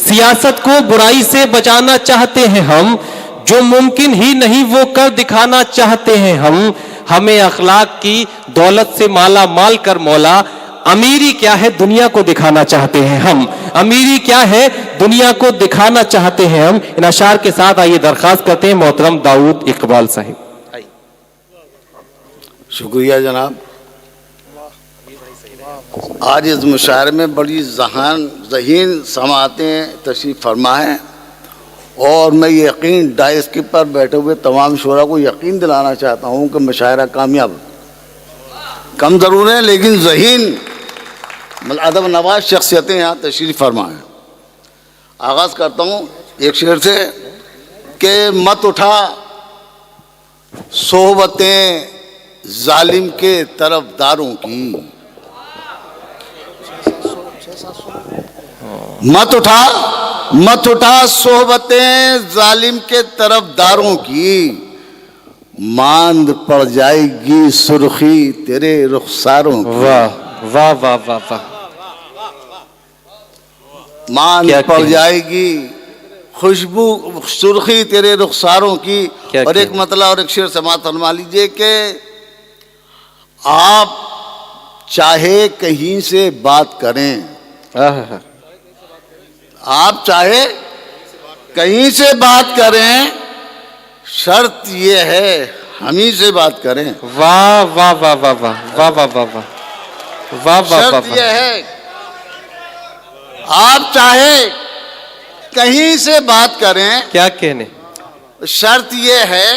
सियासत को बुराई से बचाना चाहते हैं हम, जो मुमकिन ही नहीं वो कर दिखाना चाहते हैं हम। हमें अखलाक की दौलत से माला माल कर मौला, अमीरी क्या है दुनिया को दिखाना चाहते हैं हम। अमीरी क्या है दुनिया को दिखाना चाहते हैं हम। इन अशार के साथ आइए दरखास्त करते हैं मोहतरम दाऊद इकबाल साहिब। शुक्रिया जनाब। आज इस मुशायरे में बड़ी ज़हीन समाअतें तशरीफ़ फरमा हैं और मैं यकीन डाइस के पर बैठे हुए तमाम शोरा को यकीन दिलाना चाहता हूँ कि मुशायरा कामयाब, कम ज़रूर है लेकिन ज़हीन अदब नवाज शख्सियतें यहाँ तशरीफ़ फरमा हैं। आगाज़ करता हूँ एक शेर से कि मत उठा सोहबतें जालिम के तरफदारों की, मत उठा सोहबतें जालिम के तरफदारों की, मांद पड़ जाएगी सुर्खी तेरे रुखसारों की। वाह वाह वाह वाह वाह, मांद पड़ जाएगी खुशबू सुर्खी तेरे रुखसारों की। और एक मतलब और एक शेर समाअत फरमा लीजिए कि आप चाहे कहीं से बात करें, आप चाहे कहीं से बात करें, शर्त ये है हम ही से बात करें। वाह वाह वाह वाह वाह वाह वाह वाह वाह वाह, शर्त ये है आप चाहे कहीं से बात करें, क्या कहने, शर्त ये है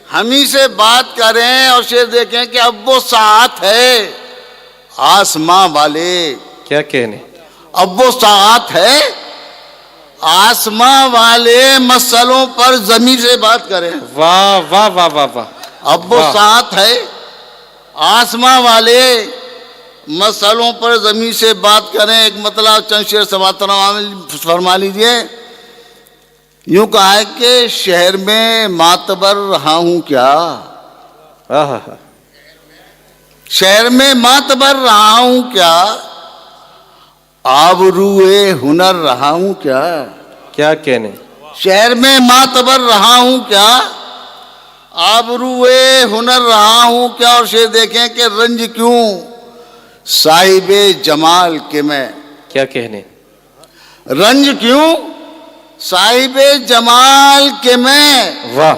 हम ही से बात करें। और शेर देखें कि अब वो साथ है आसमां वाले, क्या कहने, अब वो साथ है आसमां वाले, मसलों पर जमीन से बात करें। वाह वाह वाह वाह वाह, अब वो साथ है आसमां वाले, मसलों पर जमीन से बात करें। एक मतलब चंद शेर समाअत फरमा लीजिए। यूं कहा है कि शहर में मातबर रहा हूं क्या, शहर में मातबर रहा हूं क्या, आबरूए हुनर रहा हूं क्या, क्या कहने, शहर में मातबर रहा हूं क्या, आबरूए हुनर रहा हूं क्या। और शेर देखें कि रंज क्यों साहिबे जमाल के मैं, क्या कहने, रंज क्यों साहिबे जमाल के मैं, वाह,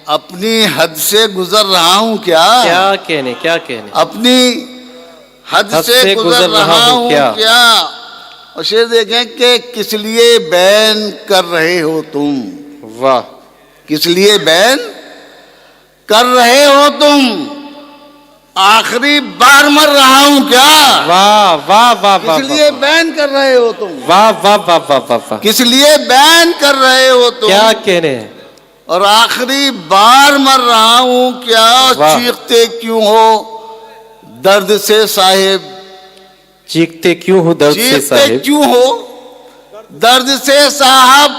अपनी हद से गुजर रहा हूं क्या, क्या कहने, क्या कहने, अपनी हद से गुजर रहा हूं क्या। और शेर देखें कि किस लिए बैन कर रहे हो तुम, वाह, किस लिए बैन कर रहे हो तुम, आखिरी बार मर रहा हूं क्या, वाह वाह वाह वाह, किस लिए बैन कर रहे हो तुम, वाह वाह वाह वाह वाह वाह, किस लिए बैन कर रहे हो तुम, क्या कहने, और आखिरी बार मर रहा हूं क्या। और चीखते क्यों हो दर्द से साहिब, चीखते क्यों हो दर्द से साहिब, चीखते क्यों हो दर्द से साहब,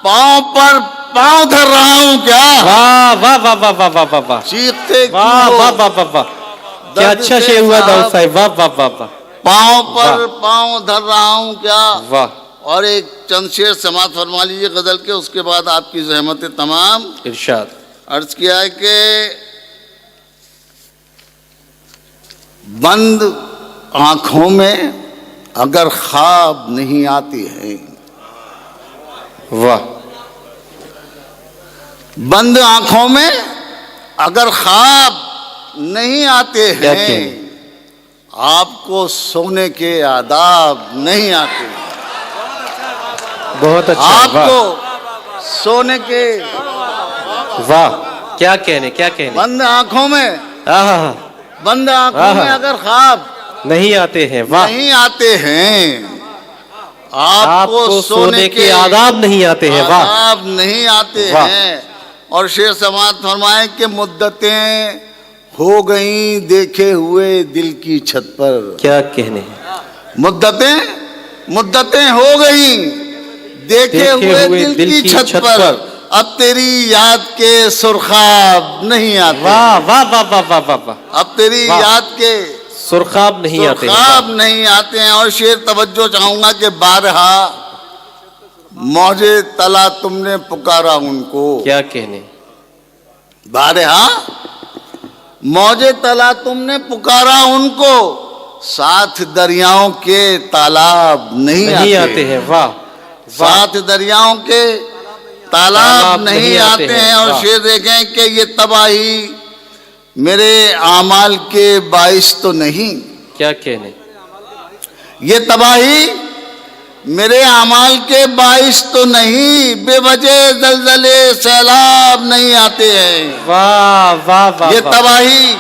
पांव पर पांव धर रहा हूं क्या। वाह वाह वाह वाह वाह वाह वाह वाह, चीखते वाह वाह वाह वाह वाह, क्या अच्छा शेर हुआ दाऊद साहिब, वाह वाह वाह वाह, पांव पर पांव धर रहा हूं क्या। वाह। और एक चंद शेर समाअत फरमा लीजिए गजल के, उसके बाद आपकी ज़हमतें तमाम। इरशाद। अर्ज किया है कि बंद आंखों में अगर ख्वाब नहीं आती है, वाह, बंद आंखों में अगर ख्वाब नहीं आते हैं, आपको सोने के आदाब नहीं आते, बहुत अच्छा, आपको सोने के, वाह, क्या कहने, क्या कहने, बंद आंखों में, बंद आंखों में अगर ख्वाब नहीं आते हैं, वाह, नहीं आते हैं, आपको सोने के आदाब नहीं आते हैं, वाह, आदाब नहीं आते हैं। और शेर समाअत फरमाए कि मुद्दतें हो गई देखे हुए दिल की छत पर, क्या कहने, मुद्दतें हो गई देखे हुए दिल की छत पर, अब तेरी याद के सुरखाब नहीं आते। वाह वाह वाह वाह वाह वाह वाह, अब तेरी याद के सुरखाब नहीं आते हैं, सुरखाब नहीं आते हैं। और शेर तवज्जो चाहूंगा कि बारहा मौजे तला तुमने पुकारा उनको। क्या कहने। बारे हाँ, मौजे तला तुमने पुकारा उनको, साथ दरियाओं के तालाब नहीं आते हैं। वाह, साथ दरियाओं के तालाब नहीं आते हैं। और शेर देखें कि ये तबाही मेरे आमाल के बाइस तो नहीं। क्या कहने। ये तबाही मेरे आमाल के बाइस तो नहीं, बेवजह जलजले सैलाब नहीं आते हैं। वाह वाह वाह। ये तबाही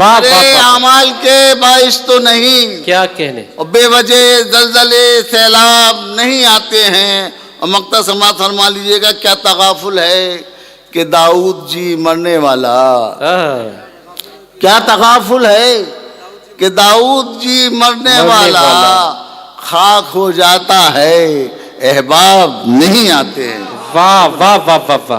मेरे आमाल के बाइस तो नहीं। क्या कहने। और बेवजह जलजले सैलाब नहीं आते हैं। और मक्ता समात फरमा लीजिएगा, क्या तगाफुल है कि दाऊद जी मरने वाला। क्या तगाफुल है कि दाऊद जी मरने वाला, खाक हो जाता है अहबाब नहीं आते हैं। वाह वाह वाह वाह वाह।